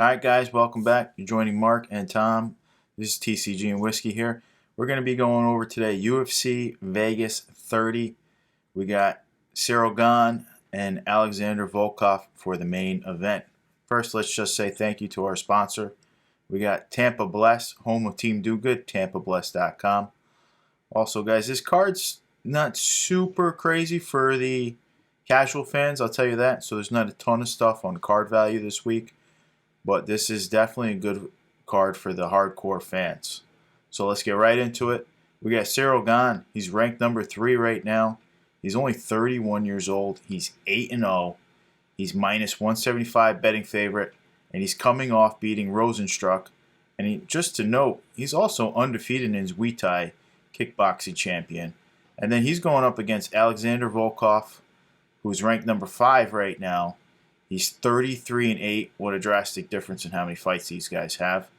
Alright guys, welcome back. You're joining Mark and Tom. This is TCG&Whiskey here. We're going to be going over today UFC Vegas 30. We got Gane and Alexander Volkov for the main event. First, let's just say thank you to our sponsor. We got Tampa Bless, home of Team Do Good, TampaBless.com. Also guys, this card's not super crazy for the casual fans, I'll tell you that. So there's not a ton of stuff on card value this week. But this is definitely a good card for the hardcore fans. So let's get right into it. We got Gane. He's ranked number 3 right now. He's only 31 years old. He's 8-0. He's minus 175 betting favorite. And he's coming off beating Rosenstruck. And just to note, he's also undefeated in his Muay Thai kickboxing champion. And then he's going up against Alexander Volkov, who's ranked number 5 right now. He's 33-8. What a drastic difference in how many fights these guys have.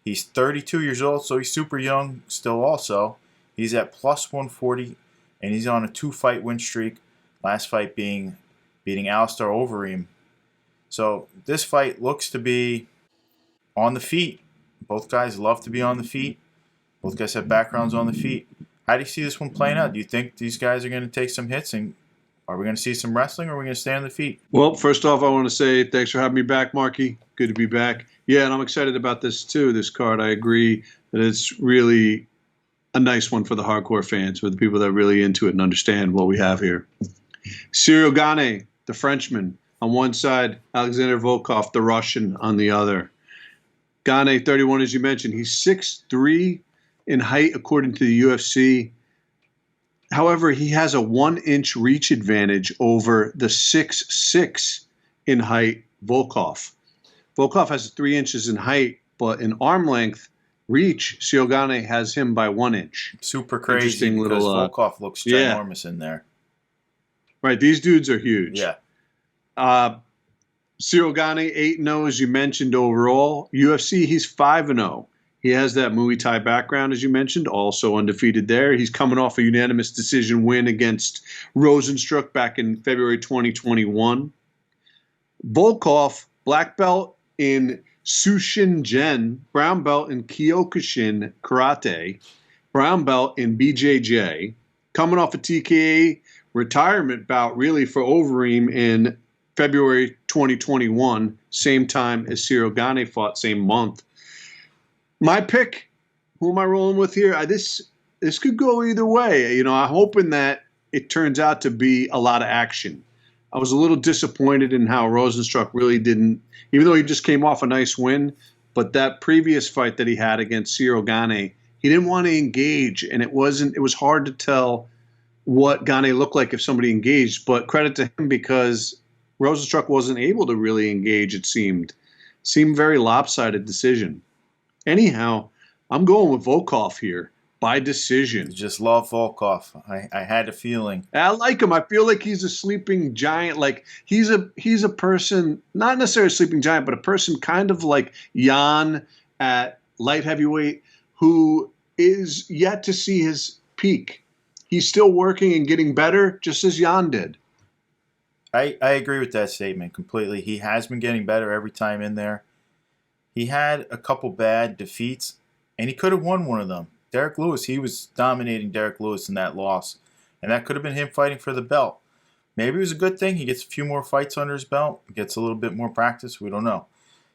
He's 32 years old, so he's super young still also. He's at plus 140, and he's on a 2-fight win streak. Last fight being beating Alistair Overeem. So this fight looks to be on the feet. Both guys love to be on the feet. Both guys have backgrounds on the feet. How do you see this one playing out? Do you think these guys are going to take some hits, and are we going to see some wrestling, or are we going to stay on the feet? Well, first off, I want to say thanks for having me back, Marky. Good to be back. Yeah, and I'm excited about this too, this card. I agree that it's really a nice one for the hardcore fans, for the people that are really into it and understand what we have here. Gane, the Frenchman, on one side. Alexander Volkov, the Russian, on the other. Gane, 31, as you mentioned. He's 6'3" in height, according to the UFC. However, he has a 1-inch reach advantage over the 6'6" in height Volkov. Volkov has 3 inches in height, but in arm length reach, Gane has him by 1 inch. Super crazy because Volkov looks ginormous in there. Right, these dudes are huge. Yeah. Gane, 8-0, as you mentioned overall. UFC, he's 5-0. He has that Muay Thai background, as you mentioned, also undefeated there. He's coming off a unanimous decision win against Rosenstruck back in February 2021. Volkov, black belt in Sushinjen, brown belt in Kyokushin Karate, brown belt in BJJ, coming off a TKA retirement bout really for Overeem in February 2021, same time as Gane fought, same month. My pick, who am I rolling with here? This could go either way. You know, I'm hoping that it turns out to be a lot of action. I was a little disappointed in how Rosenstruck really didn't, even though he just came off a nice win, but that previous fight that he had against Gane, he didn't want to engage, and it was hard to tell what Gane looked like if somebody engaged, but credit to him because Rosenstruck wasn't able to really engage, it seemed. Seemed very lopsided decision. Anyhow, I'm going with Volkov here by decision. Just love Volkov. I had a feeling. I like him. I feel like he's a sleeping giant. Like he's a person, not necessarily a sleeping giant, but a person kind of like Gane at light heavyweight who is yet to see his peak. He's still working and getting better, just as Gane did. I agree with that statement completely. He has been getting better every time in there. He had a couple bad defeats, and he could have won one of them. Derek Lewis, he was dominating Derek Lewis in that loss, and that could have been him fighting for the belt. Maybe it was a good thing. He gets a few more fights under his belt, gets a little bit more practice. We don't know.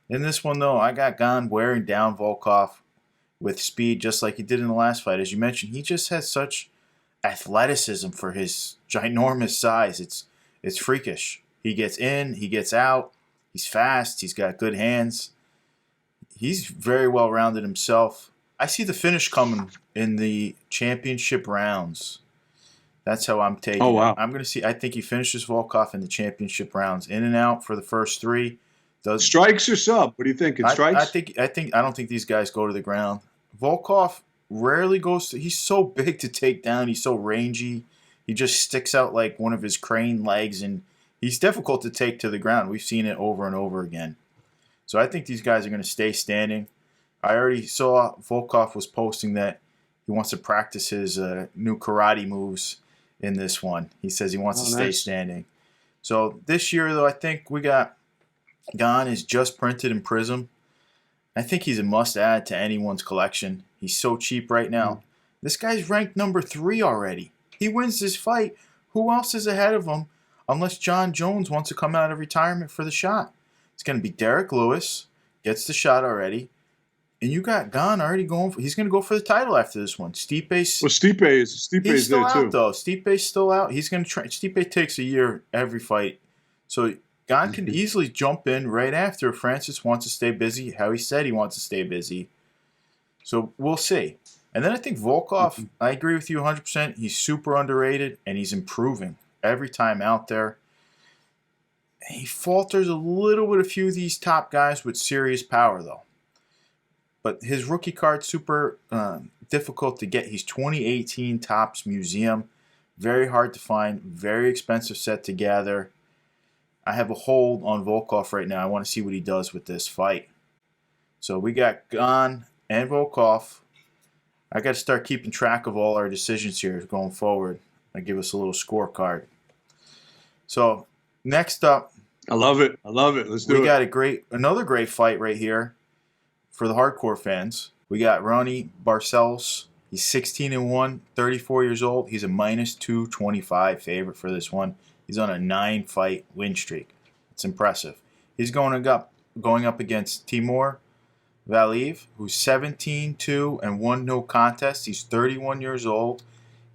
In this one, though, I got Gane wearing down Volkov with speed, just like he did in the last fight. As you mentioned, he just has such athleticism for his ginormous size. It's freakish. He gets in, he gets out. He's fast. He's got good hands. He's very well-rounded himself. I see the finish coming in the championship rounds. That's how I'm taking it. I'm going to see. I think he finishes Volkov in the championship rounds, in and out for the first 3. Strikes or sub? What do you think? It strikes? I don't think these guys go to the ground. Volkov rarely goes. He's so big to take down. He's so rangy. He just sticks out like one of his crane legs, and he's difficult to take to the ground. We've seen it over and over again. So I think these guys are going to stay standing. I already saw Volkov was posting that he wants to practice his new karate moves in this one. He says he wants to stay standing. So this year, though, I think we got Gane is just printed in Prism. I think he's a must-add to anyone's collection. He's so cheap right now. This guy's ranked number 3 already. He wins this fight. Who else is ahead of him unless John Jones wants to come out of retirement for the shot? It's going to be Derek Lewis, gets the shot already. And you got Gane already going for. He's going to go for the title after this one. Stipe's. Well, Stipe's Still there out too. though. Stipe's still out. He's going to try. Stipe takes a year every fight, so Gane can easily jump in right after if Francis wants to stay busy. How he said he wants to stay busy. So we'll see. And then I think Volkov. I agree with you 100%. He's super underrated and he's improving every time out there. He falters a little with a few of these top guys with serious power though. But his rookie card's super difficult to get. He's 2018 Topps Museum. Very hard to find. Very expensive set to gather. I have a hold on Volkov right now. I want to see what he does with this fight. So we got Gane and Volkov. I got to start keeping track of all our decisions here going forward. I give us a little scorecard. So next up. I love it. Let's do it. We got another great fight right here. For the hardcore fans, we got Ronnie Barcelos. He's 16-1, 34 years old. He's a -225 favorite for this one. He's on a 9-fight win streak. It's impressive. He's going up against Timur Valiev, who's 17-2 and 1 no contest. He's 31 years old.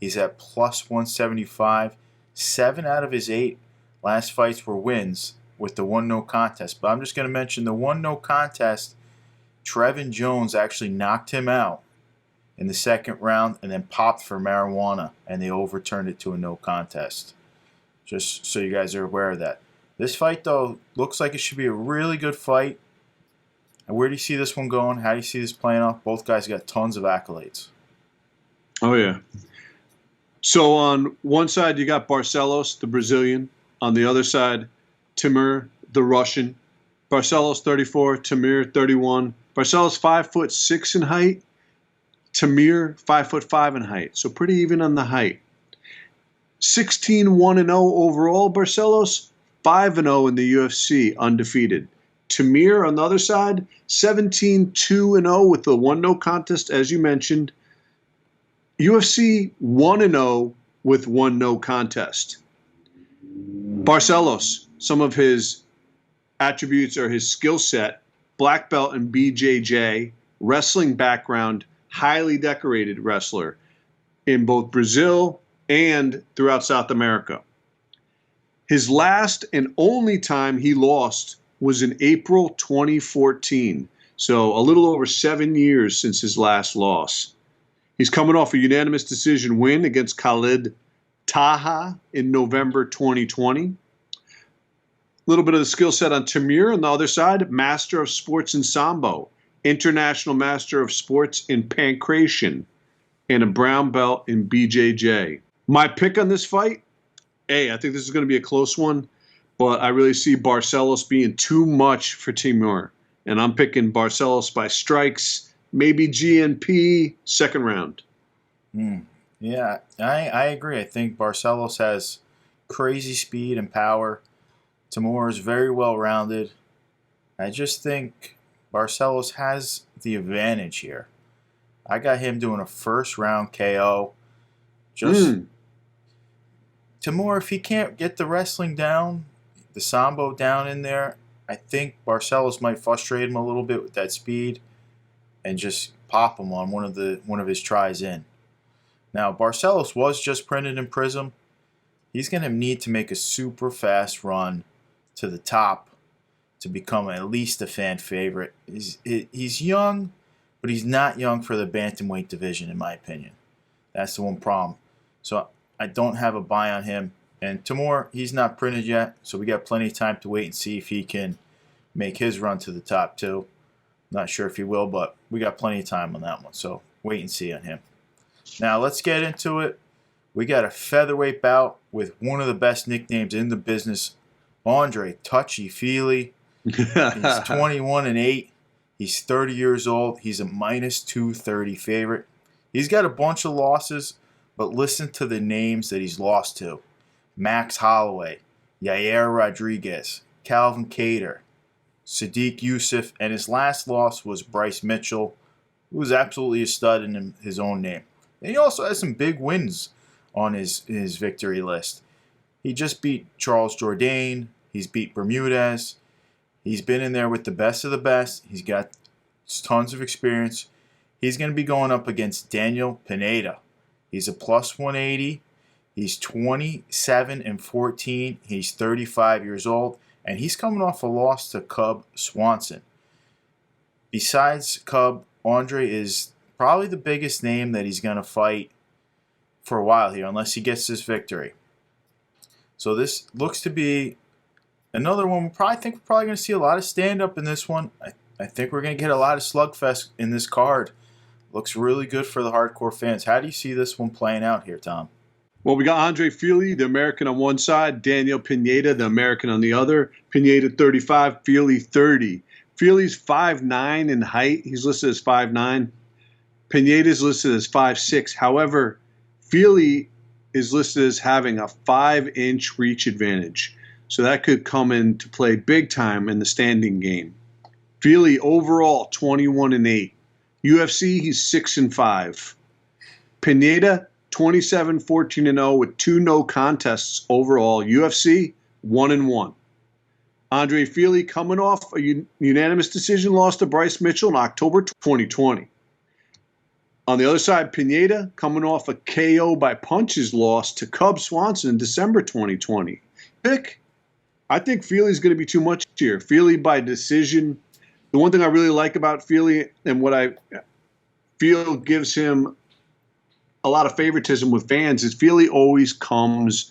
He's at +175. 7 out of his 8 last fights were wins with the 1 no contest. But I'm just going to mention the 1 no contest. Trevin Jones actually knocked him out in the second round and then popped for marijuana, and they overturned it to a no contest. Just so you guys are aware of that. This fight, though, looks like it should be a really good fight. And where do you see this one going? How do you see this playing off? Both guys got tons of accolades. Oh, yeah. So on one side, you got Barcelos, the Brazilian. On the other side, Timur, the Russian. Barcelos, 34, Timur, 31. Barcelos 5'6" in height. Timur 5'5" in height. So pretty even on the height. 16-1-0 overall. Barcelos 5-0 in the UFC, undefeated. Timur on the other side, 17-2-0 with the 1 no contest, as you mentioned. UFC 1-0 with 1 no contest. Barcelos, some of his attributes are his skill set, black belt in BJJ, wrestling background, highly decorated wrestler in both Brazil and throughout South America. His last and only time he lost was in April 2014, so a little over 7 years since his last loss. He's coming off a unanimous decision win against Khalid Taha in November 2020. A little bit of the skill set on Timur on the other side, Master of Sports in Sambo, International Master of Sports in Pancration, and a brown belt in BJJ. My pick on this fight, I think this is going to be a close one, but I really see Barcelos being too much for Timur. And I'm picking Barcelos by strikes, maybe GNP, second round. Yeah, I agree. I think Barcelos has crazy speed and power. Timur is very well-rounded. I just think Barcelos has the advantage here. I got him doing a first-round KO. Timur, if he can't get the wrestling down, the Sambo down in there, I think Barcelos might frustrate him a little bit with that speed and just pop him on one of his tries in. Now, Barcelos was just printed in Prism. He's going to need to make a super fast run to the top to become at least a fan favorite. He's young, but he's not young for the bantamweight division, in my opinion. That's the one problem. So I don't have a buy on him. And Timur, he's not printed yet, so we got plenty of time to wait and see if he can make his run to the top too. Not sure if he will, but we got plenty of time on that one, so wait and see on him. Now let's get into it. We got a featherweight bout with one of the best nicknames in the business, Andre Touchy Feely. He's 21-8. He's 30 years old. He's a -230 favorite. He's got a bunch of losses, but listen to the names that he's lost to. Max Holloway, Yair Rodriguez, Calvin Kattar, Sadiq Youssef, and his last loss was Bryce Mitchell, who was absolutely a stud in his own name. And he also has some big wins on his victory list. He just beat Charles Jourdain. He's beat Bermudez. He's been in there with the best of the best. He's got tons of experience. He's going to be going up against Daniel Pineda. He's a plus 180. He's 27-14. He's 35 years old. And he's coming off a loss to Cub Swanson. Besides Cub, Andre is probably the biggest name that he's going to fight for a while here, unless he gets this victory. So this looks to be another one. I think we're probably going to see a lot of stand-up in this one. I think we're going to get a lot of slugfest in this card. Looks really good for the hardcore fans. How do you see this one playing out here, Tom? Well, we got Andre Fili, the American on one side, Daniel Pineda, the American on the other. Pineda 35, Fili 30. Fili's 5'9" in height. He's listed as 5'9". Pineda's listed as 5'6". However, Fili is listed as having a 5-inch reach advantage. So that could come into play big time in the standing game. Fili overall 21-8. UFC, he's 6-5. Pineda 27-14-0 with 2 no contests overall. UFC 1-1. Andre Fili coming off a unanimous decision loss to Bryce Mitchell in October 2020. On the other side, Pineda coming off a KO by punches loss to Cub Swanson in December 2020. I think Fili's going to be too much here. Fili by decision. The one thing I really like about Fili and what I feel gives him a lot of favoritism with fans is Fili always comes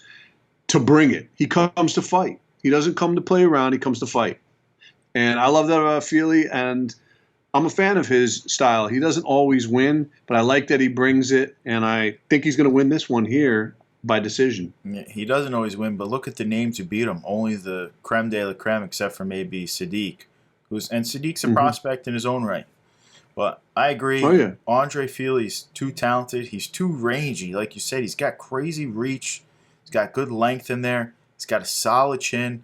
to bring it. He comes to fight. He doesn't come to play around. He comes to fight. And I love that about Fili, and I'm a fan of his style. He doesn't always win, but I like that he brings it, and I think he's going to win this one here by decision. Yeah, he doesn't always win, but look at the names who beat him. Only the creme de la creme, except for maybe Sadiq. And Sadiq's a prospect in his own right. But I agree. Oh, yeah. Andre Fili's too talented. He's too rangy. Like you said, he's got crazy reach. He's got good length in there. He's got a solid chin.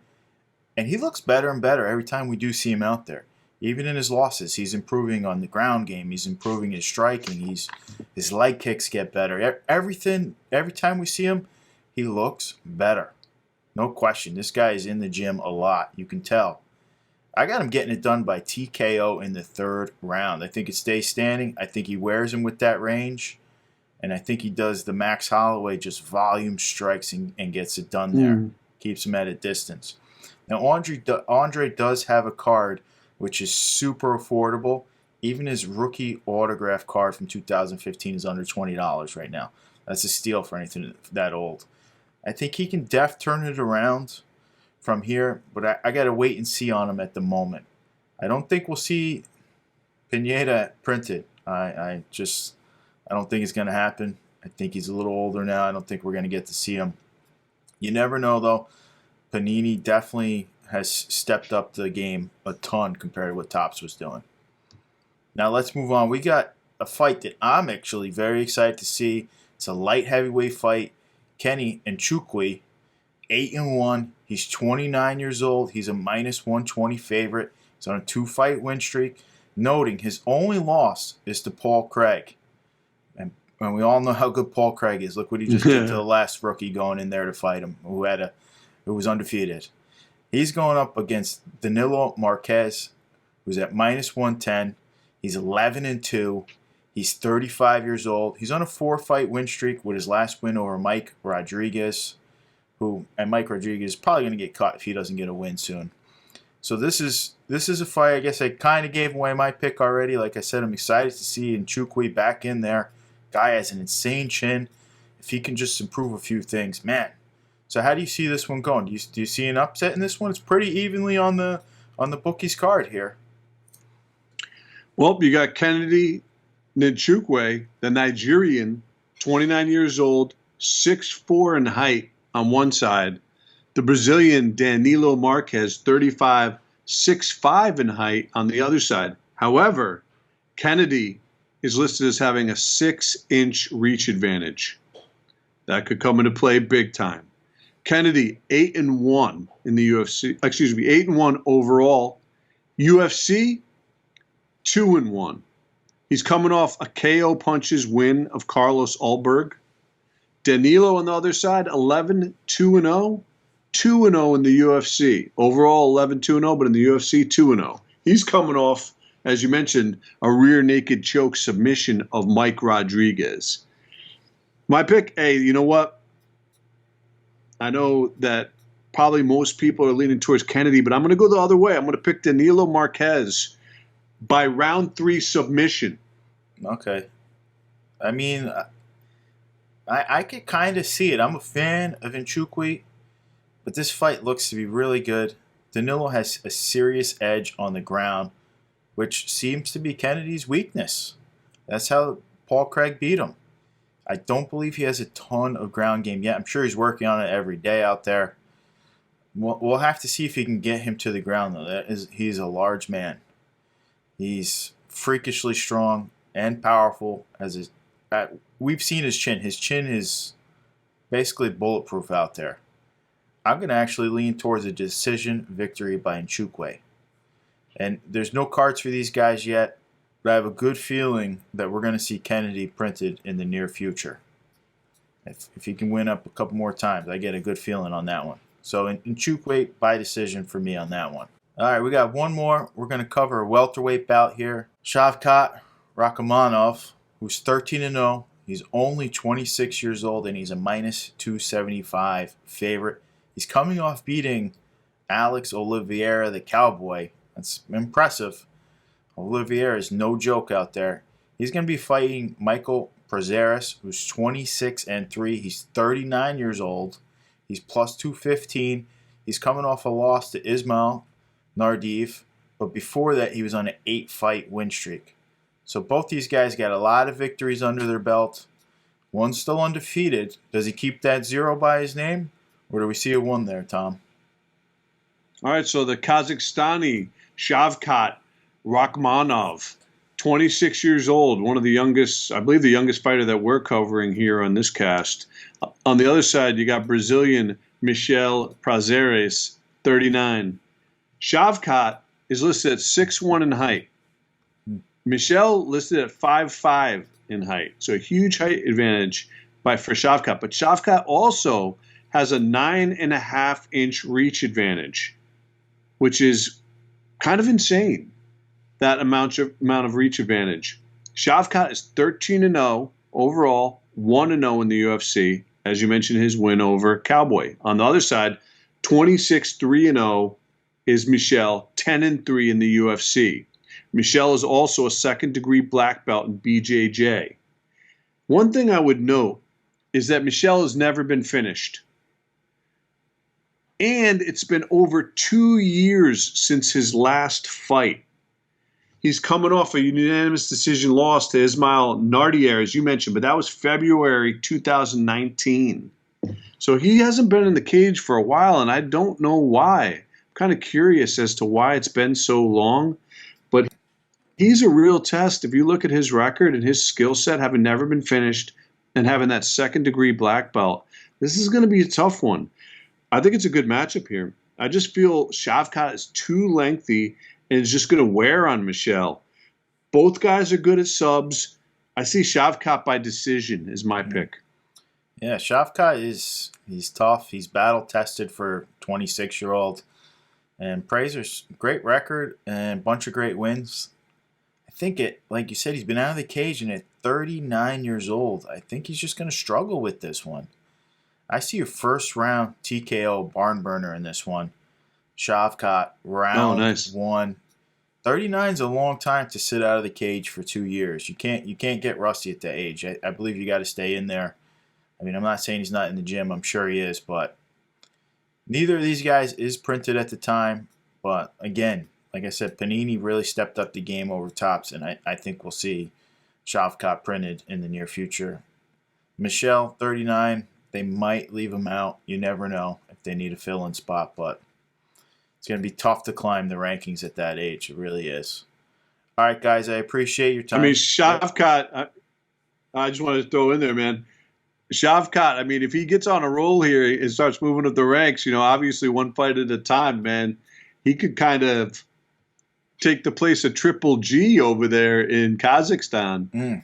And he looks better and better every time we do see him out there. Even in his losses, he's improving on the ground game. He's improving his striking. His leg kicks get better. Every time we see him, he looks better. No question. This guy is in the gym a lot. You can tell. I got him getting it done by TKO in the 3rd round. I think it stays standing. I think he wears him with that range. And I think he does the Max Holloway just volume strikes and gets it done there. Keeps him at a distance. Now, Andre does have a card which is super affordable. Even his rookie autograph card from 2015 is under $20 right now. That's a steal for anything that old. I think he can turn it around from here, but I got to wait and see on him at the moment. I don't think we'll see Pineda printed. I don't think it's going to happen. I think he's a little older now. I don't think we're going to get to see him. You never know, though. Panini definitely has stepped up the game a ton compared to what Topps was doing. Now let's move on. We got a fight that I'm actually very excited to see. It's a light heavyweight fight. Kenny Nchukwi, 8-1. He's 29 years old. He's a minus 120 favorite. He's on a 2-fight win streak. Noting his only loss is to Paul Craig. And we all know how good Paul Craig is. Look what he just did to the last rookie going in there to fight him, who was undefeated. He's going up against Danilo Marquez, who's at minus 110. He's 11-2. He's 35 years old. He's on a 4-fight win streak with his last win over Mike Rodriguez, and Mike Rodriguez is probably going to get caught if he doesn't get a win soon. So this is a fight. I guess I kind of gave away my pick already. Like I said, I'm excited to see Nchukwi back in there. Guy has an insane chin. If he can just improve a few things, man. So how do you see this one going? Do you see an upset in this one? It's pretty evenly on the bookies card here. Well, you got Kennedy Nchukwi, the Nigerian, 29 years old, 6'4" in height on one side. The Brazilian Danilo Marquez, 35, 6'5" in height on the other side. However, Kennedy is listed as having a 6-inch reach advantage. That could come into play big time. Kennedy, 8-1 in the UFC. 8-1 overall. UFC 2-1. He's coming off a KO punches win of Carlos Ulberg. Danilo on the other side, 11-2-0, 2-0 in the UFC. Overall, 11-2-0, but in the UFC, 2-0. He's coming off, as you mentioned, a rear naked choke submission of Mike Rodriguez. My pick, hey, you know what? I know that probably most people are leaning towards Kennedy, but I'm going to go the other way. I'm going to pick Danilo Marquez by round 3 submission. Okay. I mean, I could kind of see it. I'm a fan of Nchukwi, but this fight looks to be really good. Danilo has a serious edge on the ground, which seems to be Kennedy's weakness. That's how Paul Craig beat him. I don't believe he has a ton of ground game yet. I'm sure he's working on it every day out there. We'll have to see if he can get him to the ground, though. He's a large man. He's freakishly strong and powerful. We've seen his chin. His chin is basically bulletproof out there. I'm going to actually lean towards a decision victory by Nchukwi. And there's no cards for these guys yet, but I have a good feeling that we're going to see Kennedy printed in the near future. If he can win up a couple more times, I get a good feeling on that one. So Nchukwi by decision for me on that one. All right, we got one more. We're going to cover a welterweight bout here. Shavkat Rakhmonov, who's 13-0. He's only 26 years old, and he's a minus 275 favorite. He's coming off beating Alex Oliveira, the Cowboy. That's impressive. Oliveira is no joke out there. He's going to be fighting Michael Prazeres, who's 26-3. He's 39 years old. He's plus 215. He's coming off a loss to Ismail Nardiv, but before that he was on an 8-fight win streak. So both these guys got a lot of victories under their belt. One's still undefeated. Does he keep that 0 by his name, or do we see a 1 there, Tom? All right, so the Kazakhstani Shavkat Rakhmonov, 26 years old, one of the youngest, I believe the youngest fighter that we're covering here on this cast. On the other side, you got Brazilian Michel Prazeres, 39. Shavkat is listed at 6'1" in height. Michel listed at 5'5" in height. So a huge height advantage for Shavkat. But Shavkat also has a 9.5-inch reach advantage, which is kind of insane, that amount of reach advantage. Shavkat is 13-0 overall, 1-0 in the UFC. As you mentioned, his win over Cowboy. On the other side, 26-3-0 is Michel, 10-3 in the UFC. Michel is also a second-degree black belt in BJJ. One thing I would note is that Michel has never been finished. And it's been over 2 years since his last fight. He's coming off a unanimous decision loss to Ismail Nardier, as you mentioned, but that was February 2019. So he hasn't been in the cage for a while, and I don't know why. I'm kind of curious as to why it's been so long. But he's a real test. If you look at his record and his skill set, having never been finished and having that second-degree black belt, this is going to be a tough one. I think it's a good matchup here. I just feel Shavkat is too lengthy and is just going to wear on Michel. Both guys are good at subs. I see Shavkat by decision is my pick. Yeah, Shavkat he's tough. He's battle-tested for 26-year-old. And Prazer's great record and a bunch of great wins. I think like you said, he's been out of the cage and at 39 years old, I think he's just going to struggle with this one. I see a first-round TKO barn burner in this one. Shavkat, round 1. 39 is a long time to sit out of the cage for 2 years. You can't get rusty at that age. I believe you got to stay in there. I mean, I'm not saying he's not in the gym. I'm sure he is, but neither of these guys is printed at the time. But again, like I said, Panini really stepped up the game over Topps, and I think we'll see Shavkat printed in the near future. Michel, 39. They might leave him out. You never know if they need a fill-in spot, but it's going to be tough to climb the rankings at that age. It really is. All right, guys, I appreciate your time. I mean, Shavkat, I just wanted to throw in there, man. Shavkat, I mean, if he gets on a roll here and starts moving up the ranks, obviously one fight at a time, man, he could kind of take the place of Triple G over there in Kazakhstan.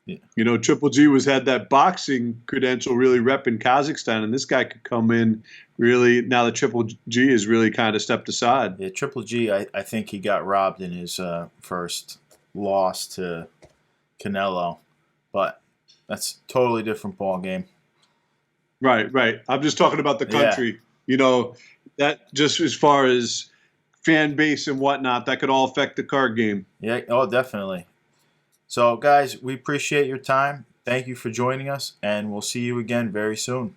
Yeah. You know, Triple G had that boxing credential, really repping Kazakhstan, and this guy could come in really, now that Triple G is really kind of stepped aside. Yeah, Triple G, I think he got robbed in his first loss to Canelo, but that's a totally different ball game. Right, right. I'm just talking about the Yeah. country. You know, that just as far as fan base and whatnot, that could all affect the card game. Yeah, oh, definitely. So, guys, we appreciate your time. Thank you for joining us, and we'll see you again very soon.